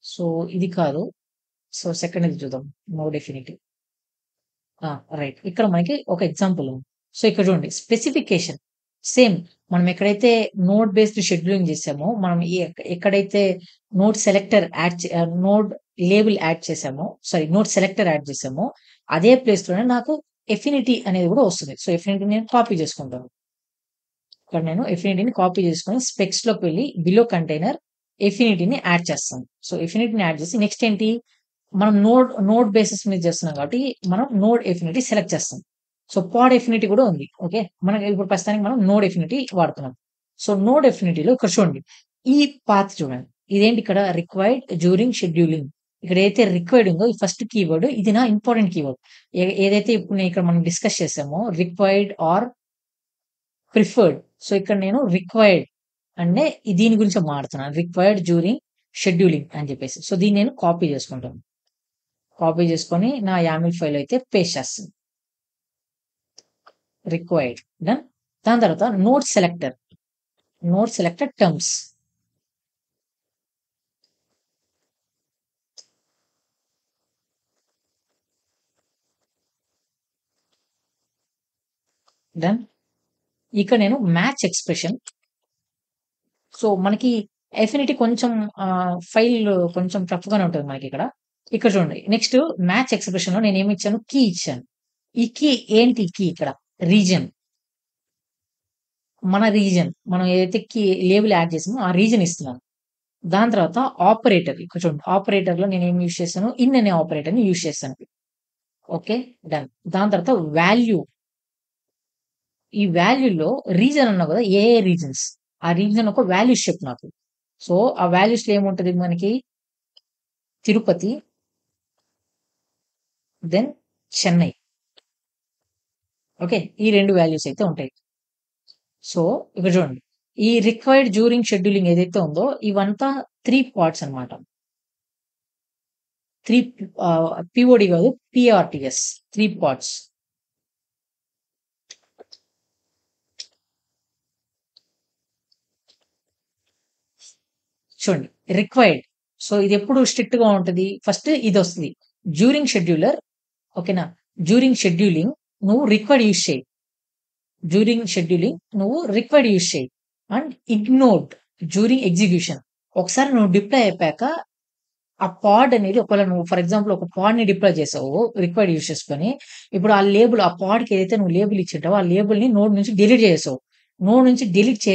So, ఇది కాదు. So, సెకండ్‌ది చూద్దాం. No definitive. ఆ! రైట్. ఇక్కడ మనకి ఒక ఎగ్జాంపుల్ ఉంది. సో, ఇక్కడ చూడండి స్పెసిఫికేషన్ సేమ్ మనం ఎక్కడైతే నోడ్ బేస్డ్ షెడ్యూలింగ్ చేసామో, మనం ఎక్కడైతే node selector node label add చేసామో, సారీ నోడ్ సెలెక్టర్ యాడ్ చేసామో, అదే ప్లేస్‌లోనే నాకు ఎఫినిటీ అనేది కూడా వస్తుంది. సో, ఎఫినిటీ నేను కాపీ చేసుకుంటాను. ఇక్కడ నేను ఎఫినిటీని కాపీ చేసుకొని స్పెక్స్‌లోకి వెళ్లి బిలో కంటైనర్ ఎఫినిటీని యాడ్ చేస్తాను. సో, ఎఫినిటీని యాడ్ చేసి నెక్స్ట్ ఏంటి? మనం నోడ్ బేసిస్ మీద చేస్తున్నాం కాబట్టి మనం నోడ్ ఎఫినిటీ సెలెక్ట్ చేస్తాం. సో, పాడ్ ఎఫినిటీ కూడా ఉంది. ఓకే. మనకి ఇప్పుడు ప్రస్తుతానికి మనం నోడ్ ఎఫినిటీ వాడుతున్నాం. సో, నోడ్ ఎఫినిటీలో ఇక్కడ చూడండి. ఈ పాత్ చూడండి. ఇదేంటి ఇక్కడ రిక్వైర్డ్ డ్యూరింగ్ షెడ్యూలింగ్. ఇక్కడ ఏదైతే రిక్వైర్డ్ ఉందో ఈ ఫస్ట్ కీవర్డ్ ఇది నా ఇంపార్టెంట్ కీవర్డ్. ఏదైతే ఇప్పుడు నేను ఇక్కడ మనం డిస్కస్ చేసామో రిక్వైర్డ్ ఆర్ ప్రిఫర్డ్. సో, ఇక్కడ నేను రిక్వైర్డ్ అంటే దీని గురించి మాట్లాడుతున్నాను. రిక్వైర్డ్ డ్యూరింగ్ షెడ్యూలింగ్ అని చెప్పేసి. సో, దీన్ని నేను కాపీ చేసుకుంటాను. కాపీ చేసుకొని నా యామిల్ ఫైల్ అయితే పేస్ట్ చేస్తాను. Required done. దాని తర్వాత నోడ్ సెలెక్టర్ టర్మ్స్. డన్. ఇక్కడ నేను మ్యాచ్ ఎక్స్‌ప్రెషన్. సో, మనకి ఎఫినిటీ కొంచెం ఫైల్ కొంచెం టఫ్‌గానే ఉంటది మనకిక్కడ. ఇక్కడ చూడండి. నెక్స్ట్ మ్యాచ్ ఎక్స్‌ప్రెషన్‌లో నేనేమి ఇచ్చాను? కీ ఇచ్చాను. ఈ కీ ఏంటి కీ ఇక్కడ? రీజియన్. మన రీజియన్. మనం ఏదైతే కీ లేబుల్ యాడ్ చేసామో ఆ రీజియన్ ఇస్తున్నాను. దాని తర్వాత ఆపరేటర్. ఇక్కడ చూడండి. ఆపరేటర్‌లో నేనేమి యూజ్ చేశాను? ఇన్ అనే ఆపరేటర్‌ని యూజ్ చేశాను. ఓకే. డన్. దాని తర్వాత వాల్యూ. ఈ వాల్యూలో రీజియన్ అన్నావు కదా! ఏ రీజియన్స్. ఆ రీజియన్ ఒక వాల్యూస్ చెప్పు నాకు. సో, ఆ వాల్యూస్‌లో ఏముంటది మనకి? తిరుపతి, దెన్ చెన్నై. ఓకే. ఈ 2 వాల్యూస్ అయితే ఉంటాయి. సో, ఇక్కడ చూడండి. ఈ రిక్వైర్డ్ డ్యూరింగ్ షెడ్యూలింగ్ ఏదైతే ఉందో ఇవంతా 3 పార్ట్స్ అన్నమాట. 3 పీఓడీ కాదు పీఆర్‌టీఎస్ 3 పార్ట్స్. చూడండి. రిక్వైర్డ్. సో, ఇదెప్పుడు స్ట్రిక్ట్‌గా ఉంటది. ఫస్ట్ ఇదొస్తది. డ్యూరింగ్ షెడ్యూలర్ ఓకేనా? డ్యూరింగ్ షెడ్యూలింగ్ నువ్వు రిక్వైర్డ్ యూజ్ చెయి. డ్యూరింగ్ షెడ్యూలింగ్ నువ్వు రిక్వైర్డ్ యూజ్ చెయి. And ignored during execution. ఒకసారి నువ్వు డిప్లాయ్ అయిపోయాక ఆ పాడ్ అనేది ఒకవేళ నువ్వు ఫర్ ఎగ్జాంపుల్ ఒక పాడ్‌ని డిప్లాయ్ చేసావు రిక్వైర్డ్ యూజ్ చేసుకొని. ఇప్పుడు ఆ లేబుల్ ఆ పాడ్‌కి ఏదైతే నువ్వు లేబుల్ ఇచ్చింటావో ఆ లేబుల్‌ని నోడ్ నుంచి డిలీట్ చేసేసావు. నోడ్ నుంచి డిలీట్ చే